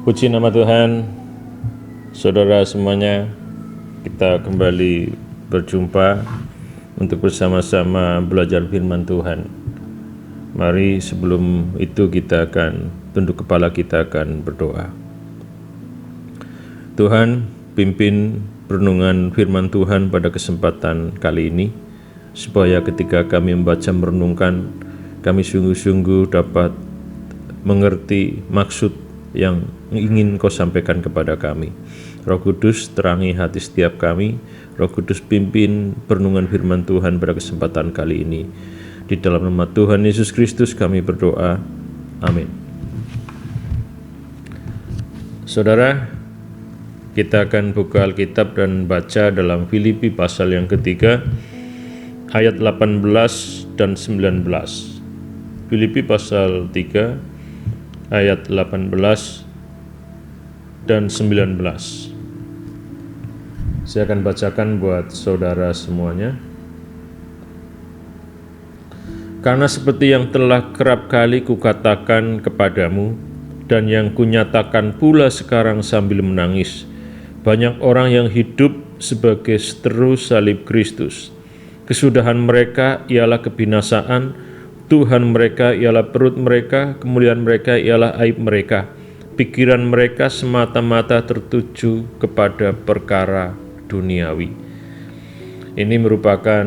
Puji nama Tuhan, saudara semuanya, kita kembali berjumpa untuk bersama-sama belajar firman Tuhan. Mari sebelum itu kita akan tunduk kepala, kita akan berdoa. Tuhan, pimpin renungan firman Tuhan pada kesempatan kali ini, supaya ketika kami membaca merenungkan, kami sungguh-sungguh dapat mengerti maksud yang ingin Kau sampaikan kepada kami. Roh Kudus, terangi hati setiap kami. Roh Kudus, pimpin perenungan firman Tuhan pada kesempatan kali ini. Di dalam nama Tuhan Yesus Kristus kami berdoa. Amin. Saudara, kita akan buka Alkitab dan baca dalam Filipi pasal yang ketiga, ayat 18 dan 19. Filipi pasal 3, ayat 18 dan 19. Saya akan bacakan buat saudara semuanya. Karena seperti yang telah kerap kali kukatakan kepadamu, dan yang kunyatakan pula sekarang sambil menangis, banyak orang yang hidup sebagai seteru salib Kristus. Kesudahan mereka ialah kebinasaan, Tuhan mereka ialah perut mereka, kemuliaan mereka ialah aib mereka. Pikiran mereka semata-mata tertuju kepada perkara duniawi. Ini merupakan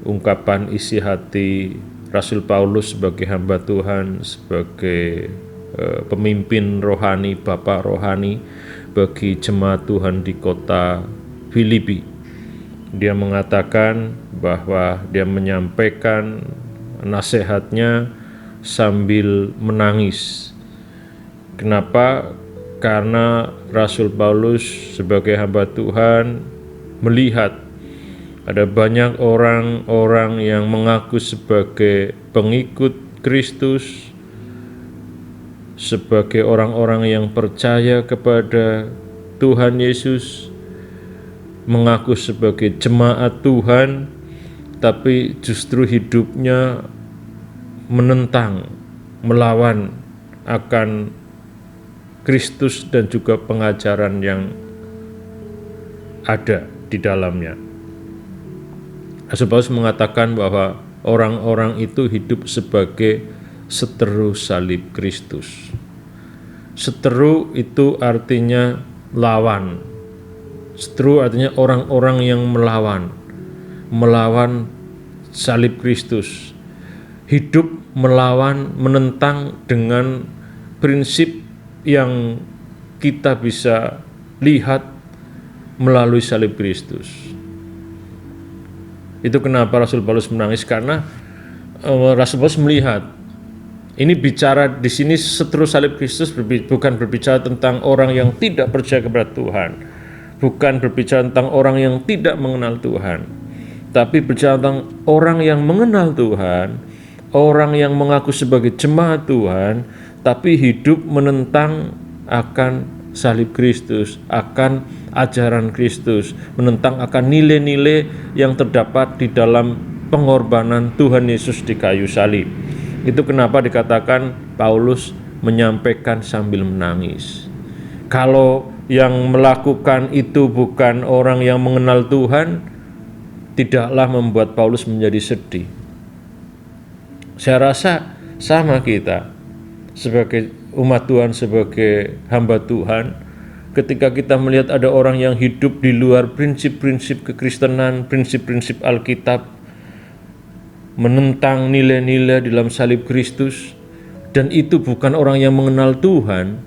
ungkapan isi hati Rasul Paulus sebagai hamba Tuhan, sebagai pemimpin rohani, bapak rohani bagi jemaat Tuhan di kota Filipi. Dia mengatakan bahwa dia menyampaikan nasihatnya sambil menangis. Kenapa? Karena Rasul Paulus sebagai hamba Tuhan melihat ada banyak orang-orang yang mengaku sebagai pengikut Kristus, sebagai orang-orang yang percaya kepada Tuhan Yesus, mengaku sebagai jemaat Tuhan, tapi justru hidupnya menentang, melawan akan Kristus dan juga pengajaran yang ada di dalamnya. Rasul Paulus mengatakan bahwa orang-orang itu hidup sebagai seteru salib Kristus. Seteru itu artinya lawan. Seteru artinya orang-orang yang melawan salib Kristus, hidup melawan, menentang dengan prinsip yang kita bisa lihat melalui salib Kristus. Itu kenapa Rasul Paulus menangis, karena Rasul Paulus melihat ini bicara di sini seteru salib Kristus bukan berbicara tentang orang yang tidak percaya kepada Tuhan, bukan berbicara tentang orang yang tidak mengenal Tuhan, tapi berbicara tentang orang yang mengenal Tuhan, orang yang mengaku sebagai jemaat Tuhan, tapi hidup menentang akan salib Kristus, akan ajaran Kristus, menentang akan nilai-nilai yang terdapat di dalam pengorbanan Tuhan Yesus di kayu salib. Itu kenapa dikatakan Paulus menyampaikan sambil menangis. Kalau yang melakukan itu bukan orang yang mengenal Tuhan, tidaklah membuat Paulus menjadi sedih. Saya rasa sama kita sebagai umat Tuhan, sebagai hamba Tuhan, ketika kita melihat ada orang yang hidup di luar prinsip-prinsip kekristenan, prinsip-prinsip Alkitab, menentang nilai-nilai dalam salib Kristus, dan itu bukan orang yang mengenal Tuhan,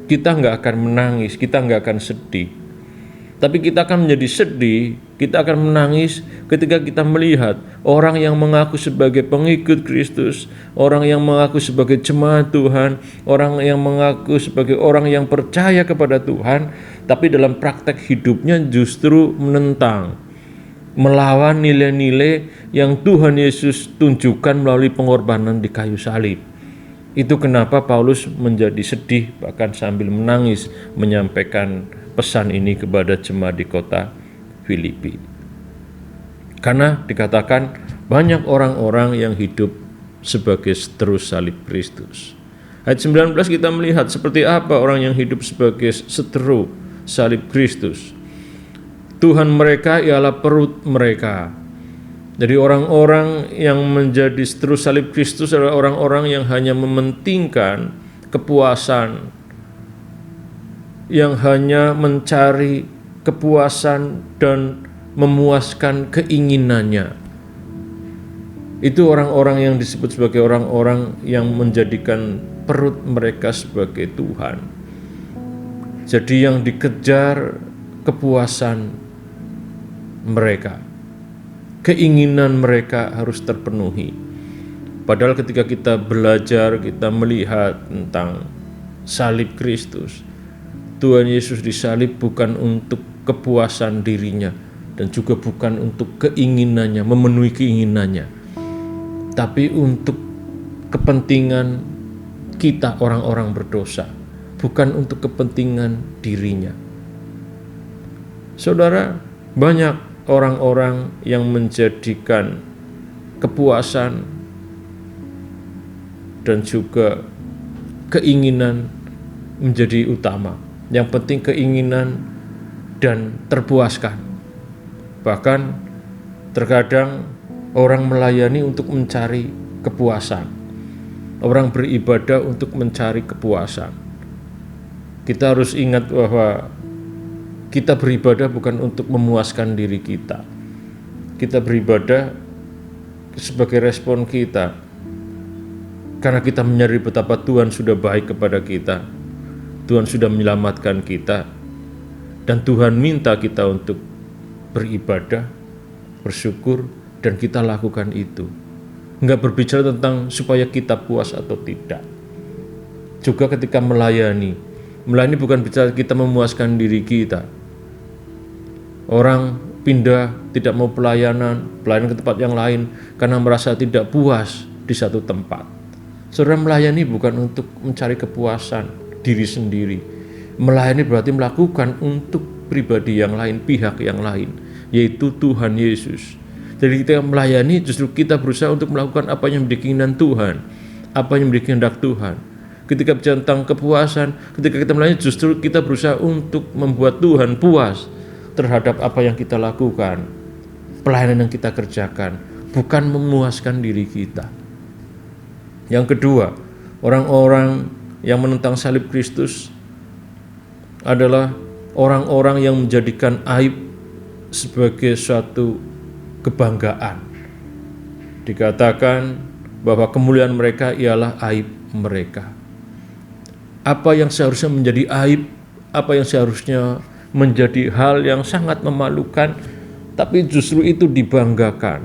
kita nggak akan menangis, kita nggak akan sedih. Tapi kita akan menjadi sedih, kita akan menangis ketika kita melihat orang yang mengaku sebagai pengikut Kristus, orang yang mengaku sebagai jemaat Tuhan, orang yang mengaku sebagai orang yang percaya kepada Tuhan, tapi dalam praktek hidupnya justru menentang, melawan nilai-nilai yang Tuhan Yesus tunjukkan melalui pengorbanan di kayu salib. Itu kenapa Paulus menjadi sedih, bahkan sambil menangis menyampaikan pesan ini kepada jemaat di kota Filipi. Karena dikatakan banyak orang-orang yang hidup sebagai seteru salib Kristus. Ayat 19 kita melihat seperti apa orang yang hidup sebagai seteru salib Kristus. Tuhan mereka ialah perut mereka. Jadi orang-orang yang menjadi seteru salib Kristus adalah orang-orang yang hanya mementingkan kepuasan, yang hanya mencari kepuasan dan memuaskan keinginannya. Itu orang-orang yang disebut sebagai orang-orang yang menjadikan perut mereka sebagai Tuhan. Jadi yang dikejar kepuasan mereka, keinginan mereka harus terpenuhi. Padahal ketika kita belajar, kita melihat tentang salib Kristus, Tuhan Yesus disalib bukan untuk kepuasan dirinya dan juga bukan untuk keinginannya, memenuhi keinginannya, tapi untuk kepentingan kita orang-orang berdosa, bukan untuk kepentingan dirinya. Saudara, banyak orang-orang yang menjadikan kepuasan dan juga keinginan menjadi utama. Yang penting keinginan dan terpuaskan. Bahkan terkadang orang melayani untuk mencari kepuasan. Orang beribadah untuk mencari kepuasan. Kita harus ingat bahwa kita beribadah bukan untuk memuaskan diri kita. Kita beribadah sebagai respon kita karena kita menyadari betapa Tuhan sudah baik kepada kita. Tuhan sudah menyelamatkan kita, dan Tuhan minta kita untuk beribadah, bersyukur, dan kita lakukan itu. Enggak berbicara tentang supaya kita puas atau tidak. Juga ketika melayani bukan bicara kita memuaskan diri kita. Orang pindah tidak mau pelayanan ke tempat yang lain karena merasa tidak puas di satu tempat. Saudara, melayani bukan untuk mencari kepuasan diri sendiri. Melayani berarti melakukan untuk pribadi yang lain, pihak yang lain, yaitu Tuhan Yesus. Jadi ketika melayani justru kita berusaha untuk melakukan apa yang menjadi keinginan Tuhan, apa yang menjadi kehendak Tuhan. Ketika bicara tentang kepuasan, ketika kita melayani justru kita berusaha untuk membuat Tuhan puas terhadap apa yang kita lakukan, pelayanan yang kita kerjakan, bukan memuaskan diri kita. Yang kedua, orang-orang yang menentang salib Kristus adalah orang-orang yang menjadikan aib sebagai suatu kebanggaan. Dikatakan bahwa kemuliaan mereka ialah aib mereka. Apa yang seharusnya menjadi aib, apa yang seharusnya menjadi hal yang sangat memalukan, tapi justru itu dibanggakan.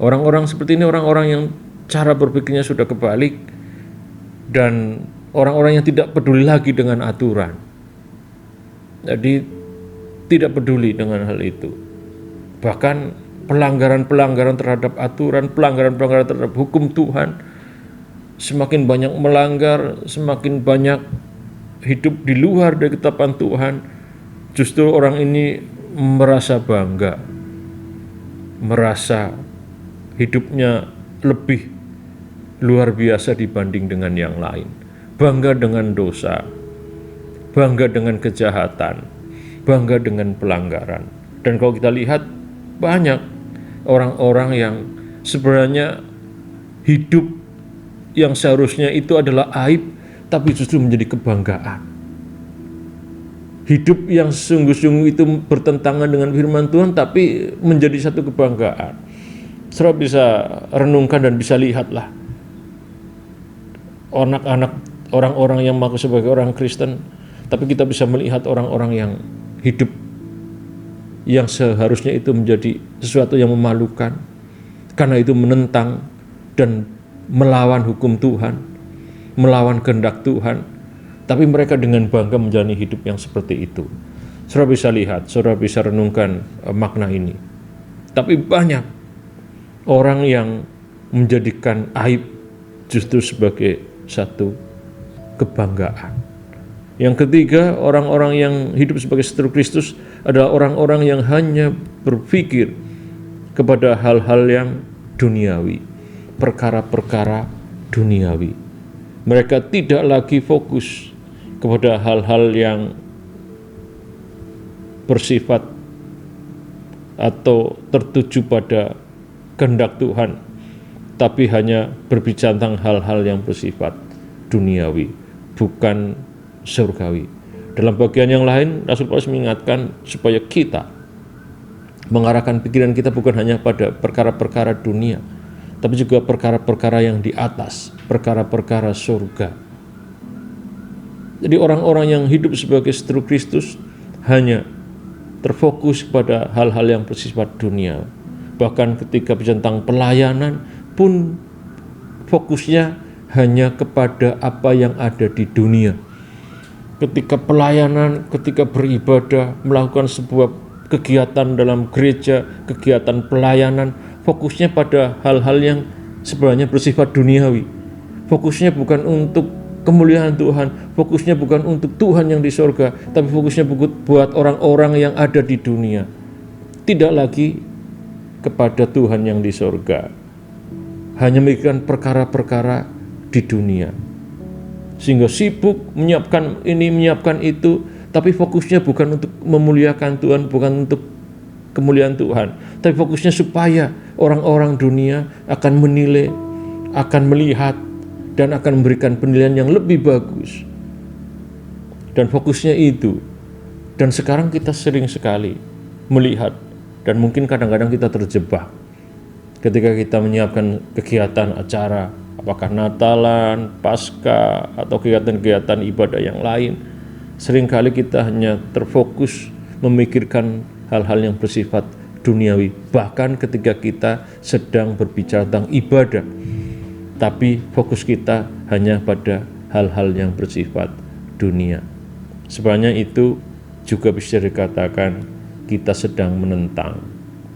Orang-orang seperti ini orang-orang yang cara berpikirnya sudah kebalik, dan orang-orang yang tidak peduli lagi dengan aturan. Jadi tidak peduli dengan hal itu. Bahkan pelanggaran-pelanggaran terhadap aturan, pelanggaran-pelanggaran terhadap hukum Tuhan, semakin banyak melanggar, semakin banyak hidup di luar dari ketetapan Tuhan, justru orang ini merasa bangga, merasa hidupnya lebih luar biasa dibanding dengan yang lain. Bangga dengan dosa, bangga dengan kejahatan, bangga dengan pelanggaran. Dan kalau kita lihat, banyak orang-orang yang sebenarnya hidup yang seharusnya itu adalah aib, tapi justru menjadi kebanggaan. Hidup yang sungguh-sungguh itu bertentangan dengan firman Tuhan, tapi menjadi satu kebanggaan. Saudara bisa renungkan dan bisa lihatlah anak-anak orang-orang yang mengaku sebagai orang Kristen, tapi kita bisa melihat orang-orang yang hidup yang seharusnya itu menjadi sesuatu yang memalukan, karena itu menentang dan melawan hukum Tuhan, melawan kehendak Tuhan, tapi mereka dengan bangga menjalani hidup yang seperti itu. Saudara bisa lihat, saudara bisa renungkan makna ini. Tapi banyak orang yang menjadikan aib justru sebagai satu kebanggaan. Yang ketiga, orang-orang yang hidup sebagai seteru Kristus adalah orang-orang yang hanya berpikir kepada hal-hal yang duniawi, perkara-perkara duniawi. Mereka tidak lagi fokus kepada hal-hal yang bersifat atau tertuju pada kehendak Tuhan, tapi hanya berbicara tentang hal-hal yang bersifat duniawi, bukan surgawi. Dalam bagian yang lain, Rasul Paulus mengingatkan supaya kita mengarahkan pikiran kita bukan hanya pada perkara-perkara dunia, tapi juga perkara-perkara yang di atas, perkara-perkara surga. Jadi orang-orang yang hidup sebagai seteru Kristus hanya terfokus pada hal-hal yang bersifat dunia. Bahkan ketika bicara tentang pelayanan pun fokusnya hanya kepada apa yang ada di dunia. Ketika pelayanan, ketika beribadah, melakukan sebuah kegiatan dalam gereja, kegiatan pelayanan, fokusnya pada hal-hal yang sebenarnya bersifat duniawi. Fokusnya bukan untuk kemuliaan Tuhan, fokusnya bukan untuk Tuhan yang di sorga, tapi fokusnya buat orang-orang yang ada di dunia. Tidak lagi kepada Tuhan yang di sorga. Hanya memikirkan perkara-perkara di dunia. Sehingga sibuk menyiapkan ini, menyiapkan itu, tapi fokusnya bukan untuk memuliakan Tuhan, bukan untuk kemuliaan Tuhan, tapi fokusnya supaya orang-orang dunia akan menilai, akan melihat, dan akan memberikan penilaian yang lebih bagus. Dan fokusnya itu. Dan sekarang kita sering sekali melihat, dan mungkin kadang-kadang kita terjebak ketika kita menyiapkan kegiatan acara, apakah Natalan, Paskah, atau kegiatan-kegiatan ibadah yang lain. Seringkali kita hanya terfokus memikirkan hal-hal yang bersifat duniawi, bahkan ketika kita sedang berbicara tentang ibadah, tapi fokus kita hanya pada hal-hal yang bersifat dunia. Sebenarnya itu juga bisa dikatakan kita sedang menentang,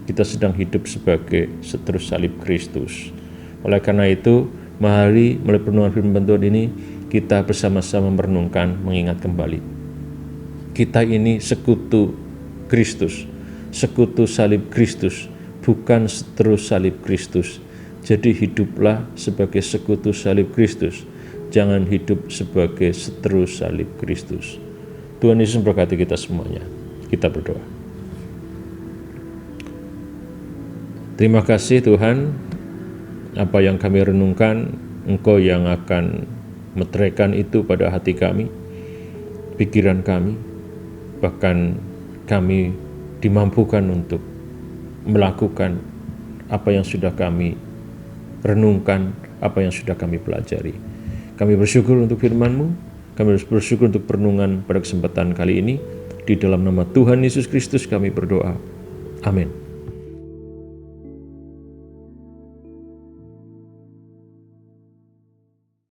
kita sedang hidup sebagai seteru salib Kristus. Oleh karena itu, mari melalui perenungan firman Tuhan ini kita bersama-sama merenungkan, mengingat kembali. Kita ini sekutu Kristus, sekutu salib Kristus, bukan seteru salib Kristus. Jadi hiduplah sebagai sekutu salib Kristus, jangan hidup sebagai seteru salib Kristus. Tuhan Yesus memberkati kita semuanya. Kita berdoa. Terima kasih Tuhan, apa yang kami renungkan, Engkau yang akan meteraikan itu pada hati kami, pikiran kami, bahkan kami dimampukan untuk melakukan apa yang sudah kami renungkan, apa yang sudah kami pelajari. Kami bersyukur untuk firman-Mu, kami bersyukur untuk perenungan pada kesempatan kali ini. Di dalam nama Tuhan Yesus Kristus kami berdoa. Amin.